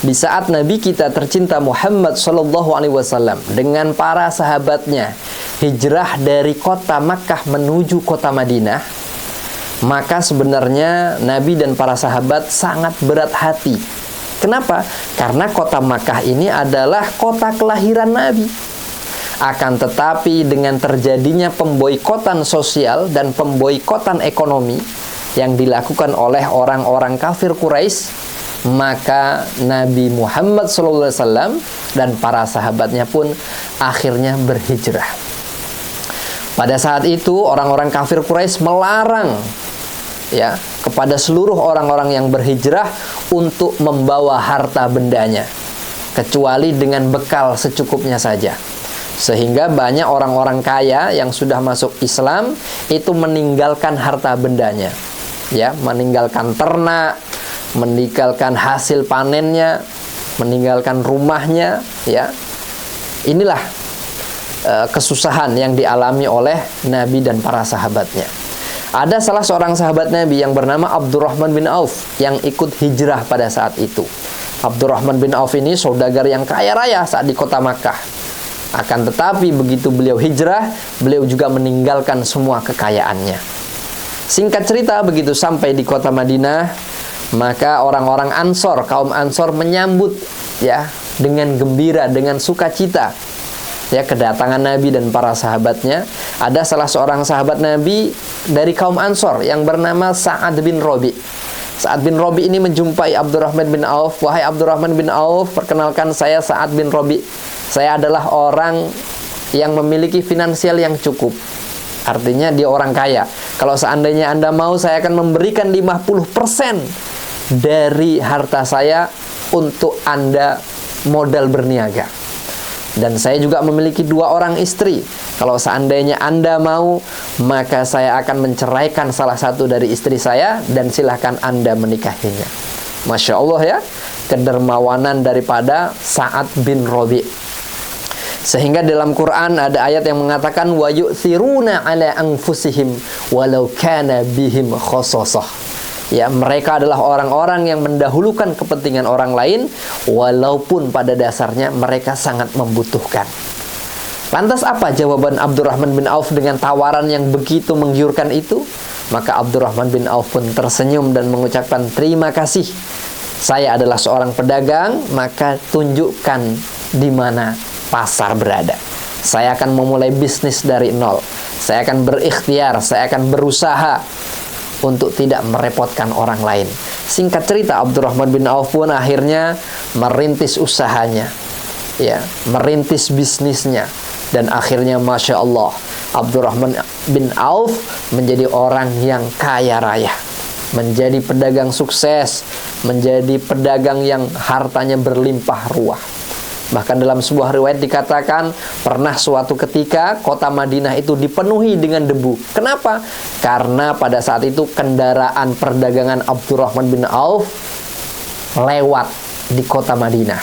Di saat Nabi kita tercinta Muhammad Sallallahu Alaihi Wasallam dengan para sahabatnya hijrah dari kota Makkah menuju kota Madinah, maka sebenarnya Nabi dan para sahabat sangat berat hati. Kenapa? Karena kota Makkah ini adalah kota kelahiran Nabi. Akan tetapi dengan terjadinya pemboikotan sosial dan pemboikotan ekonomi yang dilakukan oleh orang-orang kafir Quraisy, maka Nabi Muhammad SAW dan para sahabatnya pun akhirnya berhijrah. Pada saat itu orang-orang kafir Quraisy melarang kepada seluruh orang-orang yang berhijrah untuk membawa harta bendanya, kecuali dengan bekal secukupnya saja. Sehingga banyak orang-orang kaya yang sudah masuk Islam itu meninggalkan harta bendanya, meninggalkan ternak, meninggalkan hasil panennya, meninggalkan rumahnya, Inilah kesusahan yang dialami oleh Nabi dan para sahabatnya. Ada salah seorang sahabat Nabi yang bernama Abdurrahman bin Auf yang ikut hijrah pada saat itu. Abdurrahman bin Auf ini saudagar yang kaya raya saat di kota Makkah. Akan tetapi begitu beliau hijrah, beliau juga meninggalkan semua kekayaannya. Singkat cerita, begitu sampai di kota Madinah, maka orang-orang Ansor, kaum Ansor menyambut dengan gembira, dengan sukacita kedatangan Nabi dan para sahabatnya. Ada salah seorang sahabat Nabi dari kaum Ansor yang bernama Sa'ad bin Rabi. Sa'ad bin Rabi ini menjumpai Abdurrahman bin Auf. Wahai Abdurrahman bin Auf, perkenalkan saya Sa'ad bin Rabi. Saya adalah orang yang memiliki finansial yang cukup. Artinya dia orang kaya. Kalau seandainya Anda mau, saya akan memberikan 50% dari harta saya untuk Anda modal berniaga. Dan saya juga memiliki 2 orang istri. Kalau seandainya Anda mau, maka saya akan menceraikan salah satu dari istri saya dan silahkan Anda menikahinya. Masya Allah ya, kedermawanan daripada Sa'ad bin Rabi'. Sehingga dalam Quran ada ayat yang mengatakan wa yu'thiruna ala anfusihim walau kana bihim khasasah. Mereka adalah orang-orang yang mendahulukan kepentingan orang lain walaupun pada dasarnya mereka sangat membutuhkan. Lantas apa jawaban Abdurrahman bin Auf dengan tawaran yang begitu menggiurkan itu? Maka Abdurrahman bin Auf pun tersenyum dan mengucapkan, terima kasih. Saya adalah seorang pedagang, maka tunjukkan di mana pasar berada. Saya akan memulai bisnis dari nol. Saya akan berikhtiar, saya akan berusaha untuk tidak merepotkan orang lain. Singkat cerita, Abdurrahman bin Auf pun akhirnya merintis usahanya, merintis bisnisnya. Dan akhirnya Masya Allah, Abdurrahman bin Auf menjadi orang yang kaya raya, menjadi pedagang sukses, menjadi pedagang yang hartanya berlimpah ruah. Bahkan dalam sebuah riwayat dikatakan pernah suatu ketika kota Madinah itu dipenuhi dengan debu. Kenapa? Karena pada saat itu kendaraan perdagangan Abdurrahman bin Auf lewat di kota Madinah.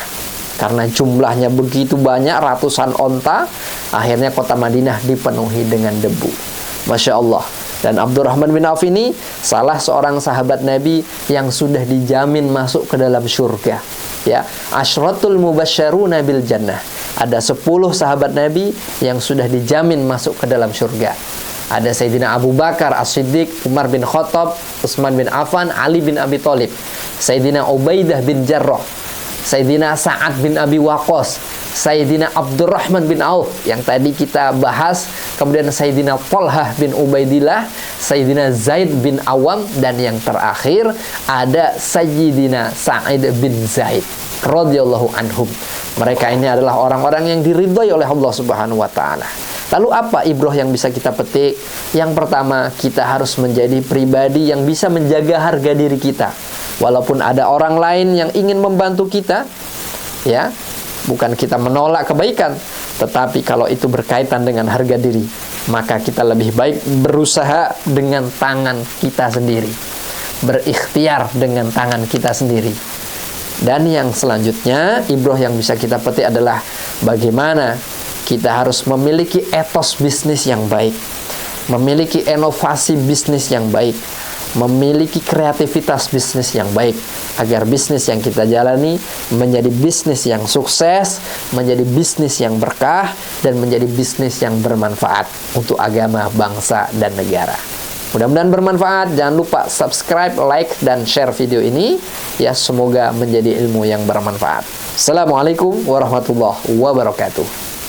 Karena jumlahnya begitu banyak, ratusan onta, akhirnya kota Madinah dipenuhi dengan debu. Masya Allah. Dan Abdurrahman bin Auf ini salah seorang sahabat Nabi yang sudah dijamin masuk ke dalam surga. Asyratul mubasysyaruna bil jannah. Ada 10 sahabat Nabi yang sudah dijamin masuk ke dalam surga. Ada Sayyidina Abu Bakar As-Siddiq, Umar bin Khattab, Utsman bin Affan, Ali bin Abi Thalib, Sayyidina Ubaidah bin Jarrah, Sayyidina Sa'ad bin Abi Waqqas, Sayyidina Abdurrahman bin Auf yang tadi kita bahas, kemudian Sayyidina Talhah bin Ubaidillah, Sayyidina Zaid bin Awam, dan yang terakhir ada Sayyidina Sa'id bin Zaid radhiyallahu anhum. Mereka ini adalah orang-orang yang diridhai oleh Allah Subhanahu wa taala. Lalu apa ibrah yang bisa kita petik? Yang pertama, kita harus menjadi pribadi yang bisa menjaga harga diri kita. Walaupun ada orang lain yang ingin membantu kita, bukan kita menolak kebaikan, tetapi kalau itu berkaitan dengan harga diri, maka kita lebih baik berusaha dengan tangan kita sendiri, berikhtiar dengan tangan kita sendiri. Dan yang selanjutnya, ibrah yang bisa kita petik adalah bagaimana kita harus memiliki etos bisnis yang baik, memiliki inovasi bisnis yang baik, memiliki kreativitas bisnis yang baik, agar bisnis yang kita jalani menjadi bisnis yang sukses, menjadi bisnis yang berkah, dan menjadi bisnis yang bermanfaat untuk agama, bangsa, dan negara. Mudah-mudahan bermanfaat. Jangan lupa subscribe, like, dan share video ini. Ya, semoga menjadi ilmu yang bermanfaat. Assalamualaikum warahmatullahi wabarakatuh.